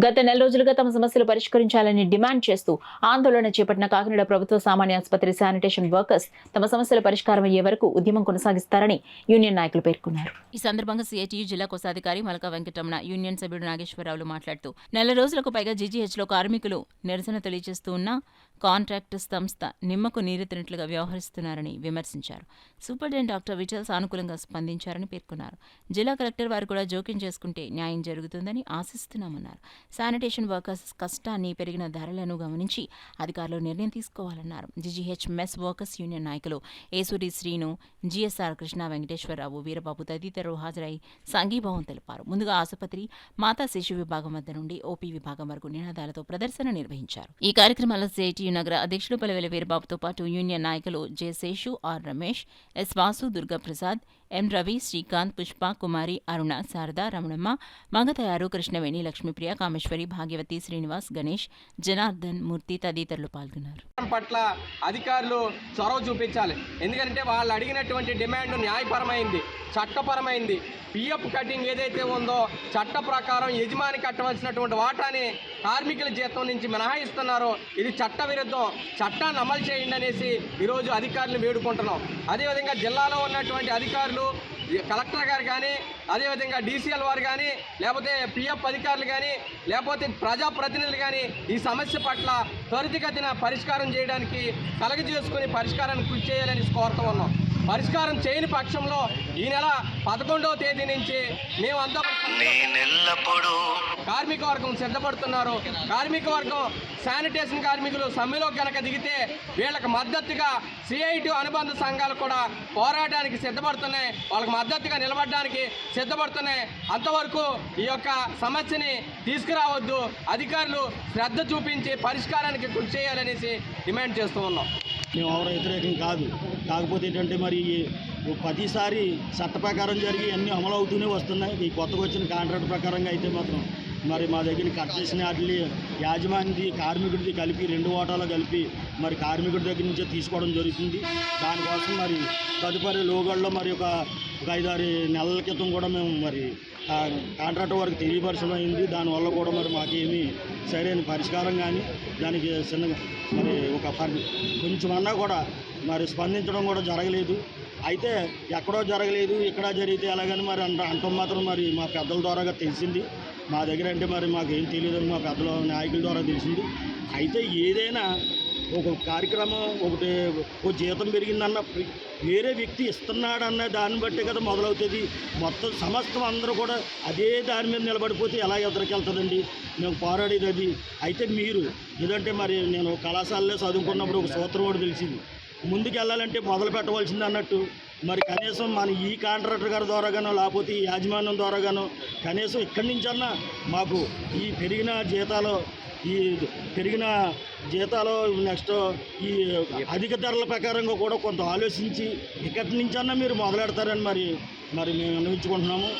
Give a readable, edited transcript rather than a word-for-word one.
గత నెల రోజులుగా తమ సమస్యలు పరిష్కరించాలని డిమాండ్ చేస్తూ ఆందోళన చేపట్టిన కాకినాడ ప్రభుత్వ సామాన్య ఆసుపత్రి శానిటేషన్ వర్కర్స్ తమ సమస్యల పరిష్కారం అయ్యే వరకు ఉద్యమం కొనసాగిస్తారని యూనియన్ నాయకులు పేర్కొన్నారు. ఈ సందర్భంగా సిఐటియు జిల్లా కోశాధికారి మలక వెంకటరమణ, యూనియన్ సభ్యుడు నాగేశ్వరరావులు మాట్లాడుతూ నెల రోజులకు పైగా జీజీహెచ్లో కార్మికులు నిరసన తెలియజేస్తూ ఉన్న కాంట్రాక్టు సంస్థ నిమ్మకు నీరెత్తినట్లుగా వ్యవహరిస్తున్నారని విమర్శించారు. సూపరింటెండెంట్ డాక్టర్ విఠల్ సానుకూలంగా స్పందించారని పేర్కొన్నారు. జిల్లా కలెక్టర్ వారు కూడా జోక్యం చేసుకుంటే న్యాయం జరుగుతుందని ఆశిస్తున్నామన్నారు. శానిటేషన్ వర్కర్స్ కష్టాన్ని, పెరిగిన ధరలను గమనించి అధికారులు నిర్ణయం తీసుకోవాలన్నారు. జీజీహెచ్ మెస్ వర్కర్స్ యూనియన్ నాయకులు ఏసూరి శ్రీను, జీఎస్ఆర్ కృష్ణ, వెంకటేశ్వరరావు, వీరబాబు తదితరులు హాజరై సంఘీభావం తెలిపారు. ముందుగా ఆసుపత్రి, మాతా శిశు విభాగం వద్ద నుండి ఓపీ విభాగం వరకు నినాదాలతో ప్రదర్శన నిర్వహించారు. ఈ కార్యక్రమంలో సిఐటియు నగర అధ్యక్షులు పలవెల వీరబాబుతో పాటు యూనియన్ నాయకులు J Seshu, R Ramesh, S Vasu, Durgaprasad, M Ravi, Srikanth, Pushpa, Kumari, Aruna, Sarada, Ramanamma, Mangathayaru, Krishnaveni, Lakshmipriya, Kameswari, Bhagyavathi, Srinivas, Ganesh, Janardhan, Murthy తదితరులు పాల్గొన్నారు. పట్ల అధికారులు చొరవ చూపించాలి. ఎందుకంటే వాళ్ళు అడిగినటువంటి డిమాండ్ న్యాయపరమైంది, చట్టపరమైంది. పిఎఫ్ కటింగ్ ఏదైతే ఉందో చట్ట ప్రకారం యజమాని కట్టవలసినటువంటి వాటాని కార్మికుల జీతం నుంచి మినహాయిస్తున్నారో ఇది చట్ట విరుద్ధం. చట్టాన్ని అమలు చేయండి అనేసి ఈరోజు అధికారులు వేడుకుంటున్నాం. అదేవిధంగా జిల్లాలో ఉన్నటువంటి అధికారులు, కలెక్టర్ గారు కానీ, అదేవిధంగా డీసీఎల్ వారు కానీ, లేకపోతే పిఎఫ్ అధికారులు కానీ, లేకపోతే ప్రజాప్రతినిధులు కానీ ఈ సమస్య పట్ల త్వరితగతిన పరిష్కారం చేయడానికి కలగజేసుకుని పరిష్కారాన్ని కృషి చేయాలని కోరుతూ ఉన్నాం. పరిష్కారం చేయని పక్షంలో ఈ నెల 11వ తేదీ నుంచి మేమంతా కార్మిక వర్గం సిద్ధపడుతున్నారు. కార్మిక వర్గం శానిటేషన్ కార్మికులు సమ్మెలో కనుక దిగితే వీళ్ళకి మద్దతుగా సిఐటి అనుబంధ సంఘాలు కూడా పోరాటానికి సిద్ధపడుతున్నాయి, వాళ్ళకి మద్దతుగా నిలబడడానికి సిద్ధపడుతున్నాయి. అంతవరకు ఈ యొక్క సమస్యని తీసుకురావద్దు, అధికారులు శ్రద్ధ చూపించి పరిష్కారానికి కృషి చేయాలనేసి డిమాండ్ చేస్తూ ఉన్నాం. మేము ఎవరు వ్యతిరేకం కాదు. కాకపోతే ఏంటంటే మరి ప్రతిసారి చట్ట ప్రకారం జరిగి అన్నీ అమలు అవుతూనే వస్తున్నాయి. ఈ కొత్తగా వచ్చిన కాంట్రాక్ట్ ప్రకారంగా అయితే మాత్రం మరి మా దగ్గర కట్ చేసిన వాటిని యాజమాన్యది, కార్మికుడిది కలిపి 2 వాటాలు కలిపి మరి కార్మికుడి దగ్గర నుంచే తీసుకోవడం జరుగుతుంది. దానికోసం మరి తదుపరి లోగడలో మరి ఒక 5-6 నెలల క్రితం కూడా మేము మరి కాంట్రాక్ట్ వరకు తెలియపరచమైంది. దానివల్ల కూడా మరి మాకేమీ సరైన పరిష్కారం కానీ దానికి చిన్నగా మరి ఒక కొంచెమన్నా కూడా మరి స్పందించడం కూడా జరగలేదు. అయితే ఎక్కడో జరగలేదు, ఇక్కడ జరిగితే ఎలాగని మరి అంటం మాత్రం మరి మా పెద్దల ద్వారాగా తెలిసింది. మా దగ్గర అంటే మరి మాకేం తెలియదని మా పెద్దల నాయకుల ద్వారా తెలిసింది. అయితే ఏదైనా ఒక కార్యక్రమం ఒకటి ఓ జీతం పెరిగిందన్న వేరే వ్యక్తి ఇస్తున్నాడన్న దాన్ని బట్టే కదా మొదలవుతుంది. మొత్తం సమస్తం అందరూ కూడా అదే దాని మీద నిలబడిపోతే ఎలా ఎదురుకెళ్తుందండి? మేము పోరాడేది అది. అయితే మీరు ఏదంటే మరి నేను కళాశాలలో చదువుకున్నప్పుడు ఒక సూత్రం కూడా తెలిసింది, ముందుకు వెళ్ళాలంటే మొదలు పెట్టవలసింది అన్నట్టు. మరి కనీసం మన ఈ కాంట్రాక్టర్ గారి ద్వారాగానో లేకపోతే ఈ యాజమాన్యం ద్వారాగానో కనీసం ఇక్కడి నుంచన్నా మాకు ఈ పెరిగిన జీతాలు నెక్స్ట్ ఈ అధిక ధరల ప్రకారంగా కూడా కొంత ఆలోచించి ఇక్కడి నుంచన్నా మీరు మొదలెడతారని మరి మేము విన్నవించుకుంటున్నాము.